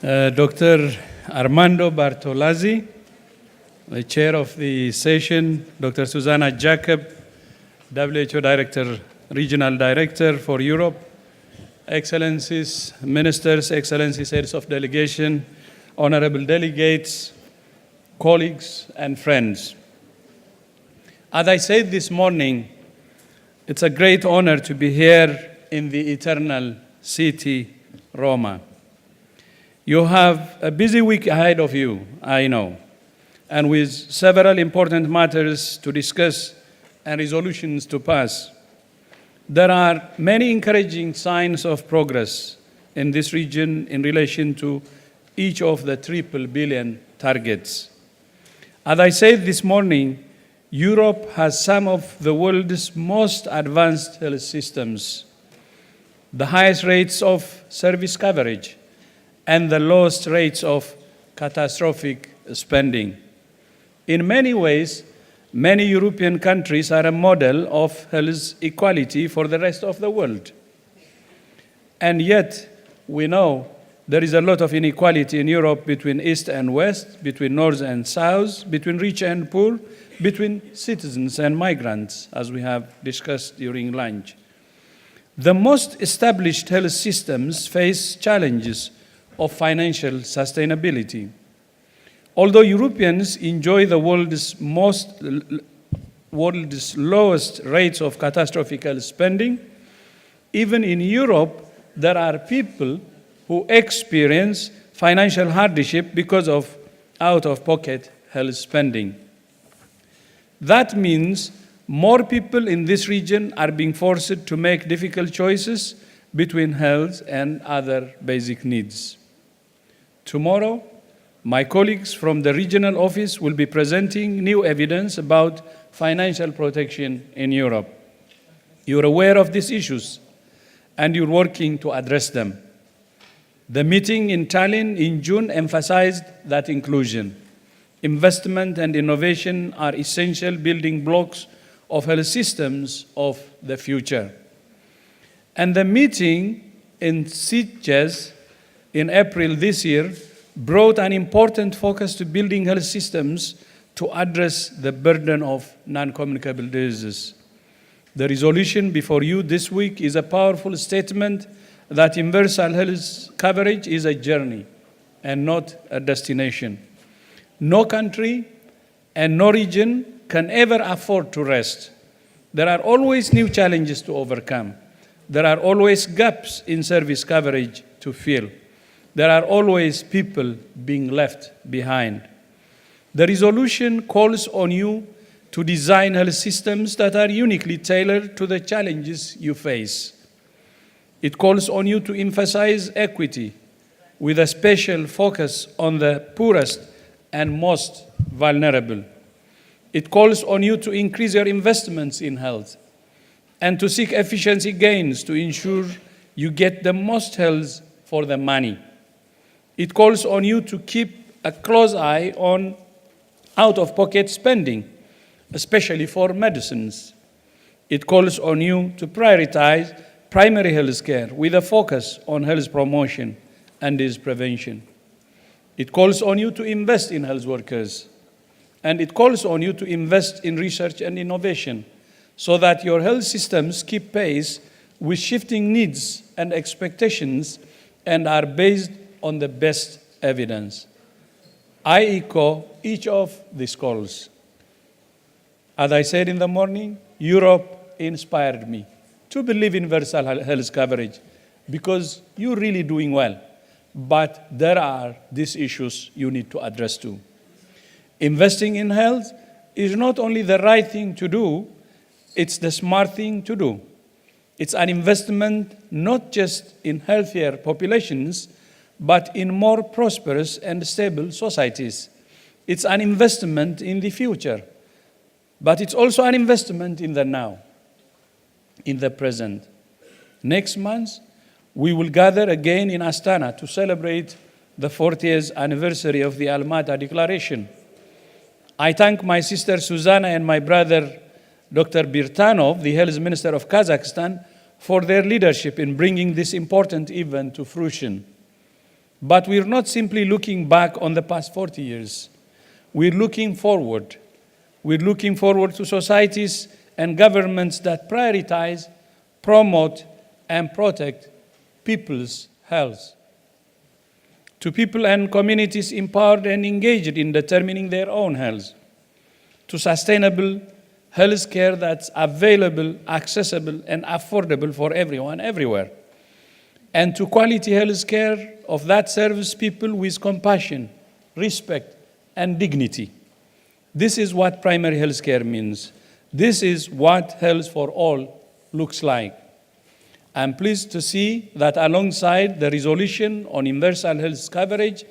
Dr. Armando Bartolazzi, the chair of the session, Dr. Susanna Jacob, WHO Director, Regional Director for Europe, Excellencies, Ministers, Excellencies, Heads of Delegation, Honorable Delegates, colleagues, and friends. As I said this morning, it's a great honor to be here in the eternal city, Roma. You have a busy week ahead of you, I know, and with several important matters to discuss and resolutions to pass. There are many encouraging signs of progress in this region in relation to each of the triple billion targets. As I said this morning, Europe has some of the world's most advanced health systems, the highest rates of service coverage, and the lowest rates of catastrophic spending. In many ways, many European countries are a model of health equality for the rest of the world. And yet, we know there is a lot of inequality in Europe between East and West, between North and South, between rich and poor, between citizens and migrants, as we have discussed during lunch. The most established health systems face challenges of financial sustainability. Although Europeans enjoy the world's lowest rates of catastrophic spending, even in Europe, there are people who experience financial hardship because of out-of-pocket health spending. That means more people in this region are being forced to make difficult choices between health and other basic needs. Tomorrow, my colleagues from the regional office will be presenting new evidence about financial protection in Europe. You're aware of these issues, and you're working to address them. The meeting in Tallinn in June emphasized that inclusion. Investment and innovation are essential building blocks of health systems of the future. And the meeting in Sitges in April this year brought an important focus to building health systems to address the burden of non-communicable diseases. The resolution before you this week is a powerful statement that universal health coverage is a journey and not a destination. No country and no region can ever afford to rest. There are always new challenges to overcome. There are always gaps in service coverage to fill. There are always people being left behind. The resolution calls on you to design health systems that are uniquely tailored to the challenges you face. It calls on you to emphasize equity with a special focus on the poorest and most vulnerable. It calls on you to increase your investments in health and to seek efficiency gains to ensure you get the most health for the money. It calls on you to keep a close eye on out-of-pocket spending, especially for medicines. It calls on you to prioritize primary health care with a focus on health promotion and disease prevention. It calls on you to invest in health workers. And it calls on you to invest in research and innovation so that your health systems keep pace with shifting needs and expectations and are based on the best evidence. I echo each of these calls. As I said in the morning, Europe inspired me to believe in universal health coverage because you're really doing well. But there are these issues you need to address too. Investing in health is not only the right thing to do, it's the smart thing to do. It's an investment not just in healthier populations, but in more prosperous and stable societies. It's an investment in the future, but it's also an investment in the now, in the present. Next month, we will gather again in Astana to celebrate the 40th anniversary of the Almaty Declaration. I thank my sister Susanna and my brother Dr. Birtanov, the Health Minister of Kazakhstan, for their leadership in bringing this important event to fruition. But we're not simply looking back on the past 40 years. We're looking forward. We're looking forward to societies and governments that prioritize, promote, and protect people's health. To people and communities empowered and engaged in determining their own health. To sustainable health care that's available, accessible, and affordable for everyone, everywhere. And to quality health care of that serves people with compassion, respect, and dignity. This is what primary health care means. This is what health for all looks like. I'm pleased to see that alongside the resolution on universal health coverage,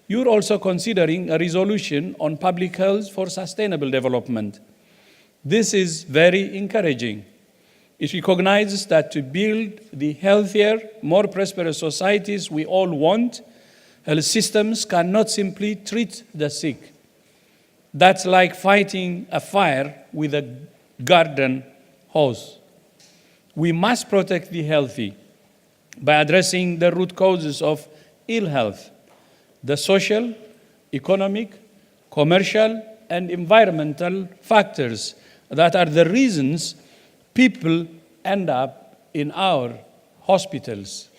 you're also considering a resolution on public health for sustainable development. This is very encouraging. It recognizes that to build the healthier, more prosperous societies we all want, health systems cannot simply treat the sick. That's like fighting a fire with a garden hose. We must protect the healthy by addressing the root causes of ill health, the social, economic, commercial, and environmental factors that are the reasons people end up in our hospitals.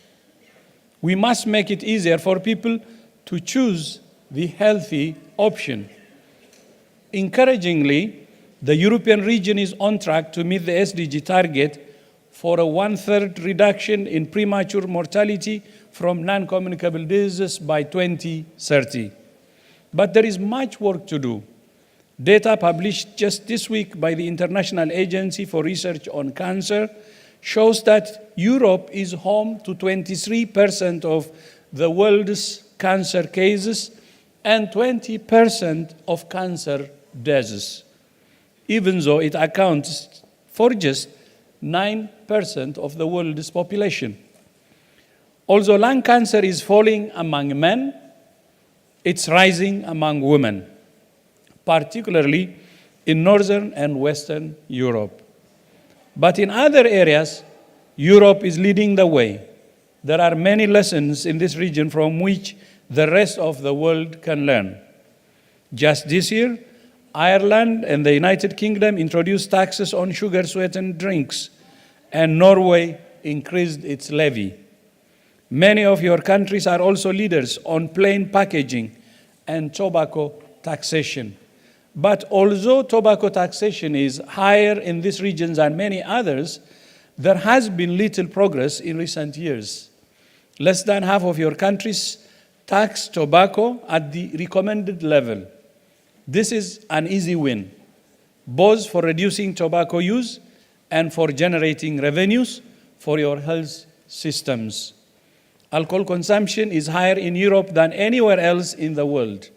We must make it easier for people to choose the healthy option. Encouragingly, the European region is on track to meet the SDG target for a 1/3 reduction in premature mortality from non-communicable diseases by 2030. But there is much work to do. Data published just this week by the International Agency for Research on Cancer shows that Europe is home to 23% of the world's cancer cases and 20% of cancer deaths, even though it accounts for just 9% of the world's population. Although lung cancer is falling among men, it's rising among women, particularly in Northern and Western Europe. But in other areas, Europe is leading the way. There are many lessons in this region from which the rest of the world can learn. Just this year, Ireland and the United Kingdom introduced taxes on sugar-sweetened drinks, and Norway increased its levy. Many of your countries are also leaders on plain packaging and tobacco taxation. But although tobacco taxation is higher in this region than many others, there has been little progress in recent years. Less than half of your countries tax tobacco at the recommended level. This is an easy win, both for reducing tobacco use and for generating revenues for your health systems. Alcohol consumption is higher in Europe than anywhere else in the world.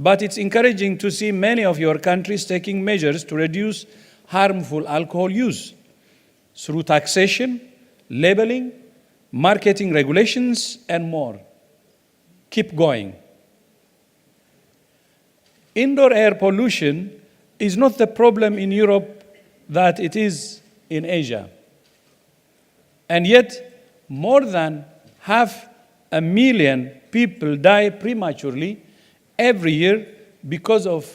But it's encouraging to see many of your countries taking measures to reduce harmful alcohol use through taxation, labeling, marketing regulations, and more. Keep going. Indoor air pollution is not the problem in Europe that it is in Asia. And yet, more than 500,000 people die prematurely every year because of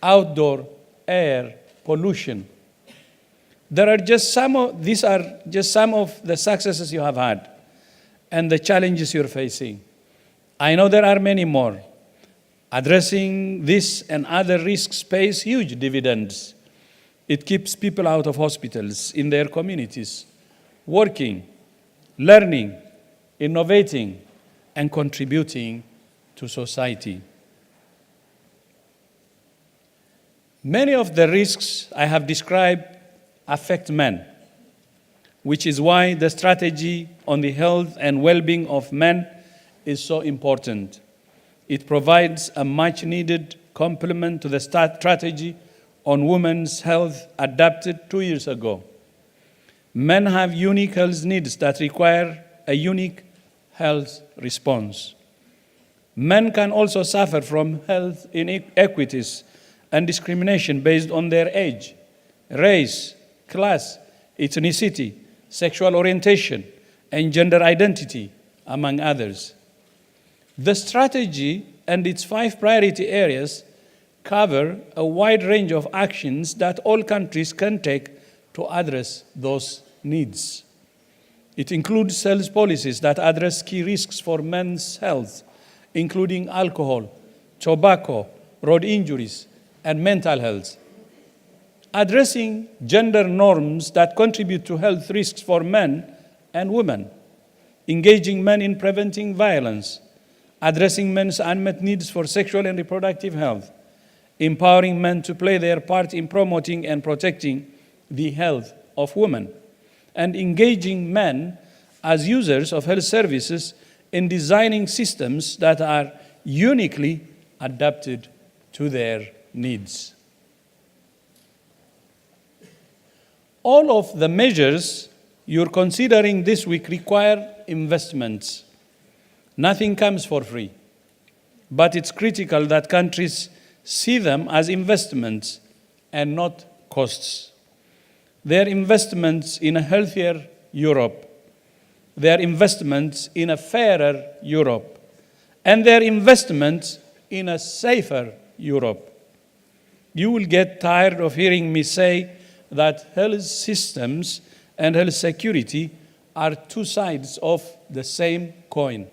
outdoor air pollution. These are just some of the successes you have had and the challenges you're facing. I know there are many more. Addressing this and other risks pays huge dividends. It keeps people out of hospitals, in their communities, working, learning, innovating, and contributing to society. Many of the risks I have described affect men, which is why the strategy on the health and well-being of men is so important. It provides a much-needed complement to the strategy on women's health adopted 2 years ago. Men have unique health needs that require a unique health response. Men can also suffer from health inequities and discrimination based on their age, race, class, ethnicity, sexual orientation, and gender identity, among others. The strategy and its 5 priority areas cover a wide range of actions that all countries can take to address those needs. It includes health policies that address key risks for men's health, including alcohol, tobacco, road injuries, and mental health. Addressing gender norms that contribute to health risks for men and women. Engaging men in preventing violence. Addressing men's unmet needs for sexual and reproductive health. Empowering men to play their part in promoting and protecting the health of women. And engaging men as users of health services in designing systems that are uniquely adapted to their needs. All of the measures you're considering this week require investments. Nothing comes for free, but it's critical that countries see them as investments and not costs. They're investments in a healthier Europe. They're investments in a fairer Europe. And they're investments in a safer Europe. You will get tired of hearing me say that health systems and health security are 2 sides of the same coin.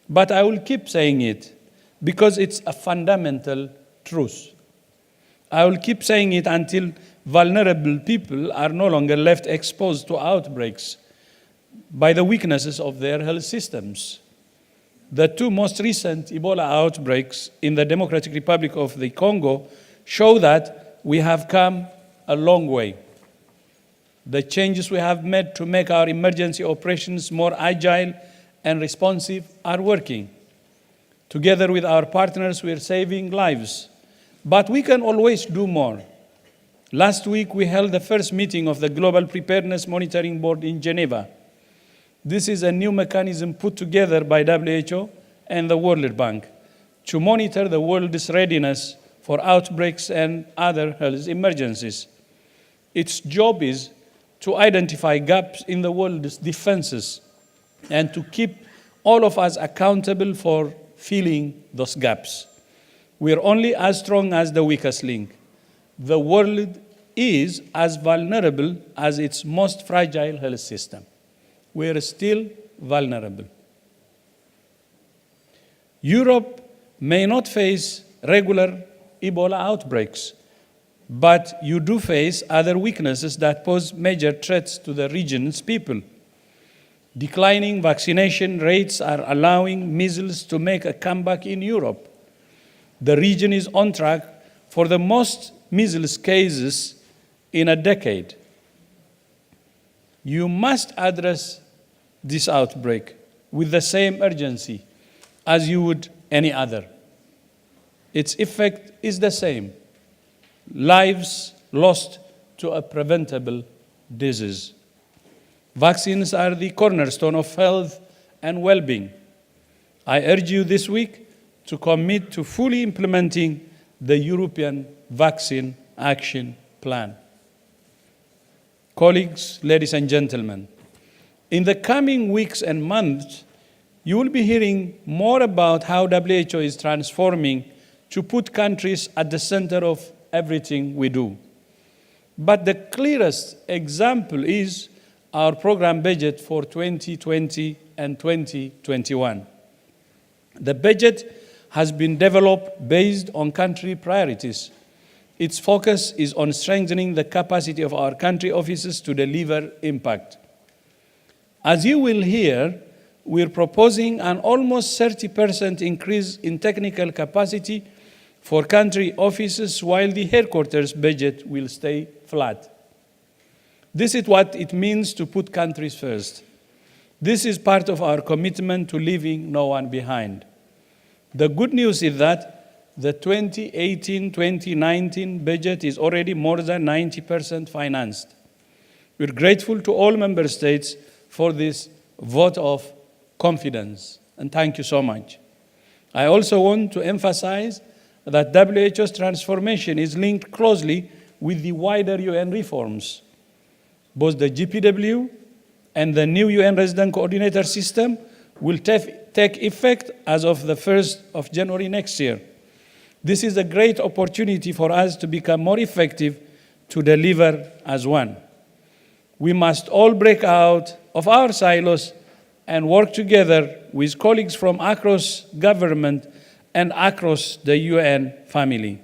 But I will keep saying it because it's a fundamental truth. I will keep saying it until vulnerable people are no longer left exposed to outbreaks by the weaknesses of their health systems. The 2 most recent Ebola outbreaks in the Democratic Republic of the Congo show that we have come a long way. The changes we have made to make our emergency operations more agile and responsive are working. Together with our partners, we are saving lives. But we can always do more. Last week, we held the first meeting of the Global Preparedness Monitoring Board in Geneva. This is a new mechanism put together by WHO and the World Bank to monitor the world's readiness for outbreaks and other health emergencies. Its job is to identify gaps in the world's defenses and to keep all of us accountable for filling those gaps. We are only as strong as the weakest link. The world is as vulnerable as its most fragile health system. We are still vulnerable. Europe may not face regular Ebola outbreaks, but you do face other weaknesses that pose major threats to the region's people. Declining vaccination rates are allowing measles to make a comeback in Europe. The region is on track for the most measles cases in a decade. You must address this outbreak with the same urgency as you would any other. Its effect is the same: lives lost to a preventable disease. Vaccines are the cornerstone of health and well-being. I urge you this week to commit to fully implementing the European Vaccine Action Plan. Colleagues, ladies and gentlemen, in the coming weeks and months, you will be hearing more about how WHO is transforming to put countries at the center of everything we do. But the clearest example is our program budget for 2020 and 2021. The budget has been developed based on country priorities. Its focus is on strengthening the capacity of our country offices to deliver impact. As you will hear, we're proposing an almost 30% increase in technical capacity for country offices, while the headquarters budget will stay flat. This is what it means to put countries first. This is part of our commitment to leaving no one behind. The good news is that the 2018-2019 budget is already more than 90% financed. We're grateful to all member states for this vote of confidence, and thank you so much. I also want to emphasize that WHO's transformation is linked closely with the wider UN reforms. Both the GPW and the new UN resident coordinator system will take effect as of the 1st of January next year. This is a great opportunity for us to become more effective to deliver as one. We must all break out of our silos and work together with colleagues from across government and across the UN family.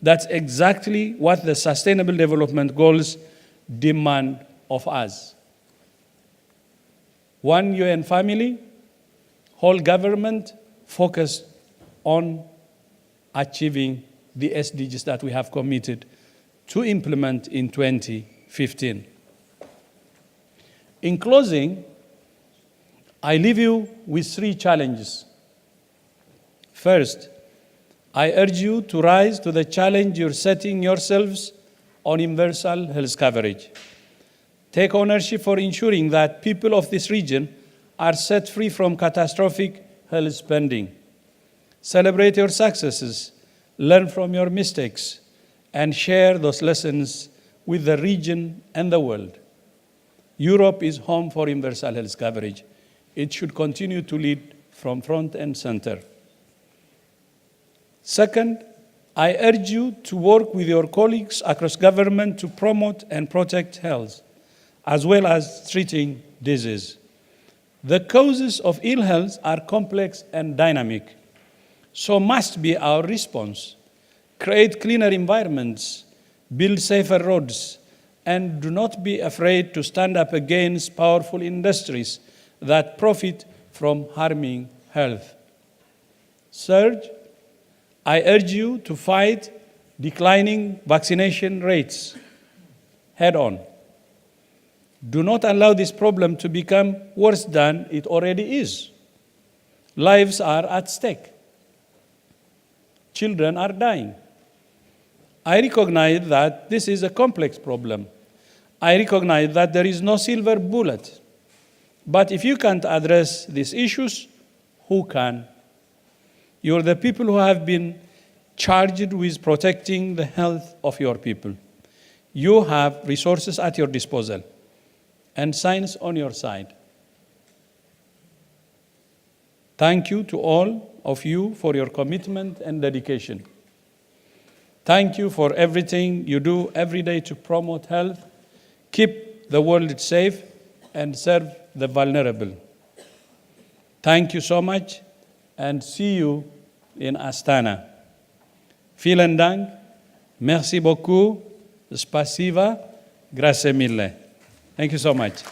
That's exactly what the Sustainable Development Goals demand of us. One UN family, whole government focused on achieving the SDGs that we have committed to implement in 2015. In closing, I leave you with 3 challenges. First, I urge you to rise to the challenge you're setting yourselves on universal health coverage. Take ownership for ensuring that people of this region are set free from catastrophic health spending. Celebrate your successes, learn from your mistakes, and share those lessons with the region and the world. Europe is home for universal health coverage. It should continue to lead from front and center. Second, I urge you to work with your colleagues across government to promote and protect health, as well as treating disease. The causes of ill health are complex and dynamic, so must be our response. Create cleaner environments, build safer roads, and do not be afraid to stand up against powerful industries that profit from harming health. Third, I urge you to fight declining vaccination rates head on. Do not allow this problem to become worse than it already is. Lives are at stake. Children are dying. I recognize that this is a complex problem. I recognize that there is no silver bullet. But if you can't address these issues, who can? You're the people who have been charged with protecting the health of your people. You have resources at your disposal and science on your side. Thank you to all of you for your commitment and dedication. Thank you for everything you do every day to promote health, keep the world safe, and serve the vulnerable. Thank you so much, and see you in Astana. Vielen Dank, merci beaucoup, spasiba, grazie mille. Thank you so much.